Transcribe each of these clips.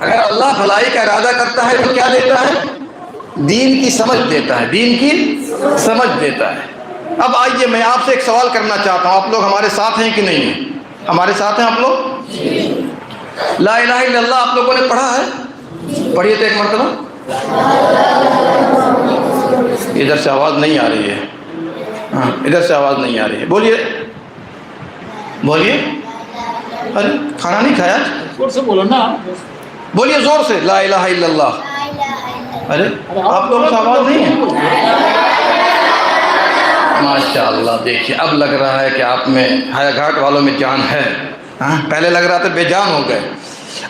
اگر اللہ بھلائی کا ارادہ کرتا ہے تو کیا دیتا ہے؟ دین کی سمجھ دیتا ہے، دین کی سمجھ دیتا ہے۔ اب آئیے میں آپ سے ایک سوال کرنا چاہتا ہوں، آپ لوگ ہمارے ساتھ ہیں کہ نہیں ہیں؟ ہمارے ساتھ ہیں آپ لوگ؟ لا الہ الا اللہ آپ لوگوں نے پڑھا ہے؟ پڑھیے تو ایک مرتبہ۔ ادھر سے آواز نہیں آ رہی ہے، ہاں ادھر سے آواز نہیں آ رہی ہے، بولیے بولیے۔ ارے کھانا نہیں کھایا؟ زور سے بولو نا، بولیے زور سے، لا الہ الا اللہ۔ ارے آپ لوگوں سے آواز نہیں ہے؟ ماشاء اللہ، دیکھیے اب لگ رہا ہے کہ آپ میں حیا گھاٹ والوں میں جان ہے، ہاں پہلے لگ رہا تھا بے جان ہو گئے۔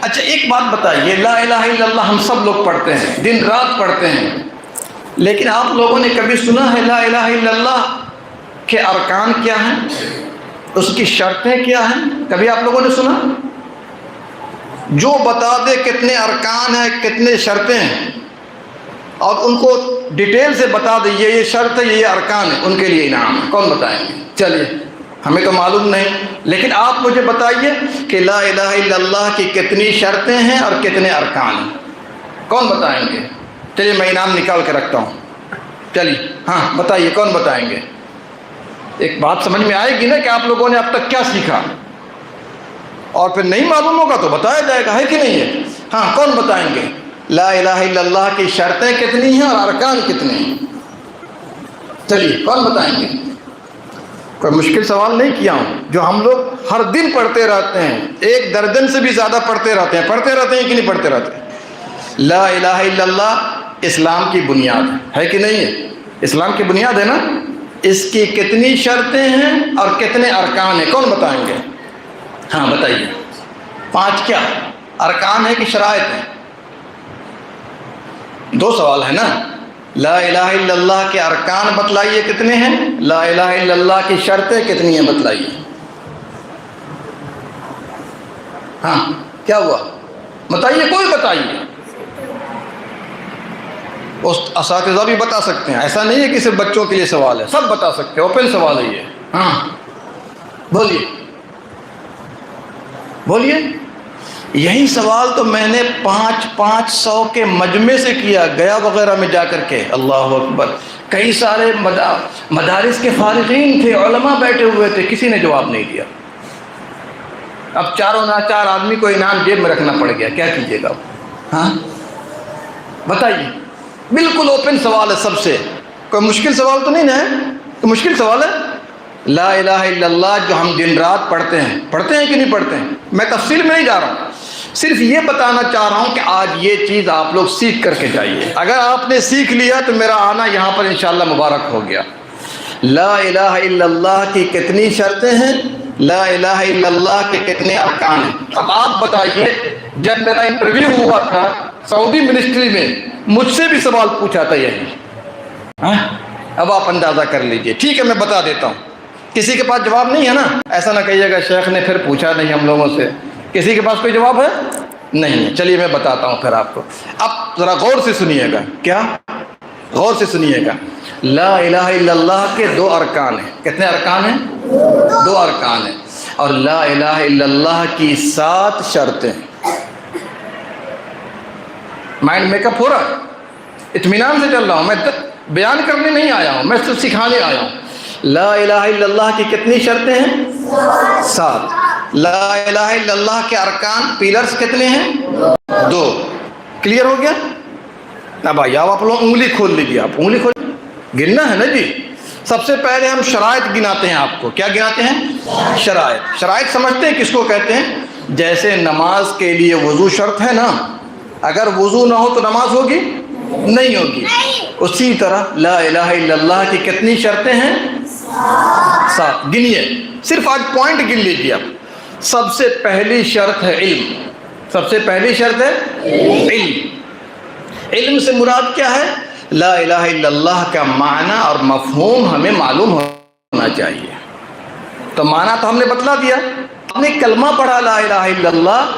اچھا ایک بات بتائیے، لا الہ الا اللہ ہم سب لوگ پڑھتے ہیں، دن رات پڑھتے ہیں، لیکن آپ لوگوں نے کبھی سنا ہے لا الہ الا اللہ کے ارکان کیا ہیں، اس کی شرطیں کیا ہیں؟ کبھی آپ لوگوں نے سنا؟ جو بتا دے کتنے ارکان ہیں، کتنے شرطیں ہیں، اور ان کو ڈیٹیل سے بتا دے یہ شرط ہے یہ ارکان ہے، ان کے لیے انعام ہے، کون بتائیں گے؟ چلیے ہمیں تو معلوم نہیں، لیکن آپ مجھے بتائیے کہ لا الہ الا اللہ کی کتنی شرطیں ہیں اور کتنے ارکان ہیں، کون بتائیں گے؟ چلیے میں انعام نکال کے رکھتا ہوں، چلیے ہاں بتائیے کون بتائیں گے؟ ایک بات سمجھ میں آئے گی نا کہ آپ لوگوں نے اب تک کیا سیکھا، اور پھر نہیں معلوم ہوگا تو بتایا جائے گا، ہے کہ نہیں ہے؟ ہاں کون بتائیں گے لا الہ الا اللہ کی شرطیں کتنی ہیں اور ارکان کتنے ہیں؟ چلیے کون بتائیں گے؟ کوئی مشکل سوال نہیں کیا ہوں، جو ہم لوگ ہر دن پڑھتے رہتے ہیں، 1 درجن سے بھی زیادہ پڑھتے رہتے ہیں کہ نہیں پڑھتے رہتے ہیں؟ لا الہ الا اللہ اسلام کی بنیاد ہے کہ نہیں ہے؟ اسلام کی بنیاد ہے نا؟ اس کی کتنی شرطیں ہیں اور کتنے ارکان ہیں، کون بتائیں گے؟ ہاں بتائیے۔ 5 کیا ارکان ہیں کہ شرائط ہیں؟ 2 سوال ہے نا۔ لا الہ الا اللہ کے ارکان بتلائیے کتنے ہیں، لا الہ الا اللہ کی شرطیں کتنی ہیں بتلائیے۔ ہاں کیا ہوا بتائیے، کوئی بتائیے۔ اساتذہ بھی بتا سکتے ہیں، ایسا نہیں ہے کہ صرف بچوں کے لیے سوال ہے، سب بتا سکتے ہیں، اوپن سوال ہے یہ۔ ہاں بولیے بولیے۔ یہی سوال تو میں نے 500 کے مجمع سے کیا، گیا وغیرہ میں جا کر کے، اللہ اکبر، کئی سارے مدارس کے فارغین تھے، علماء بیٹھے ہوئے تھے، کسی نے جواب نہیں دیا۔ اب چاروں ناچار آدمی کو انعام جیب میں رکھنا پڑ گیا، کیا کیجیے گا؟ ہاں بتائیے، بالکل اوپن سوال ہے سب سے، کوئی مشکل سوال تو نہیں نا ہے؟ کوئی مشکل سوال ہے؟ لا الہ الا اللہ جو ہم دن رات پڑھتے ہیں کہ نہیں پڑھتے ہیں؟ میں تفصیل میں نہیں جا رہا ہوں، صرف یہ بتانا چاہ رہا ہوں کہ آج یہ چیز آپ لوگ سیکھ کر کے جائیے۔ اگر آپ نے سیکھ لیا تو میرا آنا یہاں پر انشاءاللہ مبارک ہو گیا۔ لا الہ الا اللہ کی کتنی شرطیں ہیں، لا الہ الا اللہ کے کتنے ارکان ہیں؟ اب آپ بتائیے، جب میرا انٹرویو ہوا تھا سعودی منسٹری میں، مجھ سے بھی سوال پوچھا تھا یہی، اب آپ اندازہ کر لیجئے۔ ٹھیک ہے میں بتا دیتا ہوں، کسی کے پاس جواب نہیں ہے نا؟ ایسا نہ کہیے گا شیخ نے پھر پوچھا نہیں ہم لوگوں سے، کسی کے پاس کوئی جواب ہے؟ نہیں ہے۔ چلیے میں بتاتا ہوں پھر آپ کو، اب ذرا غور سے سنیے گا، کیا غور سے سنیے گا۔ لا الہ الا اللہ کے 2 ارکان ہیں، کتنے ارکان ہیں؟ 2 ارکان ہیں، اور لا الہ الا اللہ کی 7 شرطیں۔ مائنڈ میک اپ ہو رہا ہے؟ اطمینان سے چل رہا ہوں میں، بیان کرنے نہیں آیا ہوں، میں صرف سکھانے آیا ہوں۔ لا الہ الا اللہ کی کتنی شرطیں ہیں؟ 7۔ لا الہ الا اللہ کے ارکان پیلرز کتنے ہیں؟ 2۔ کلیئر ہو گیا؟ اب آئیے آپ لوگ انگلی کھول لیجیے، آپ انگلی کھول، گننا ہے نا جی۔ سب سے پہلے ہم شرائط گناتے ہیں، آپ کو کیا گناتے ہیں؟ شرائط۔ شرائط سمجھتے ہیں کس کو کہتے ہیں؟ جیسے نماز کے لیے وضو شرط ہے نا، اگر وضو نہ ہو تو نماز ہوگی؟ نہیں ہوگی۔ اسی طرح لا الہ الا اللہ کی کتنی شرطیں ہیں؟ 7۔ گنیے، صرف آج پوائنٹ گن لیجیے آپ۔ سب سے پہلی شرط ہے علم، سب سے پہلی شرط ہے علم۔ علم سے مراد کیا ہے؟ لا الہ الا اللہ کا معنی اور مفہوم ہمیں معلوم ہونا چاہیے۔ تو معنی تو ہم نے بتلا دیا، ہم نے کلمہ پڑھا لا الہ الا اللہ،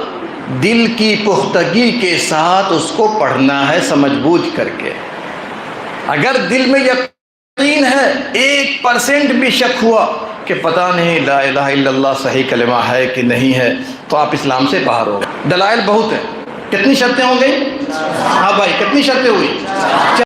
دل کی پختگی کے ساتھ اس کو پڑھنا ہے، سمجھ بوجھ کر کے۔ اگر دل میں یقین ہے، 1% بھی شک ہوا کہ پتہ نہیں لا الہ الا اللہ صحیح کلمہ ہے کہ نہیں ہے، تو آپ اسلام سے باہر ہو۔ دلائل بہت ہیں، کتنی شرطیں ہو گئی؟ ہاں بھائی کتنی شرطیں ہوئی؟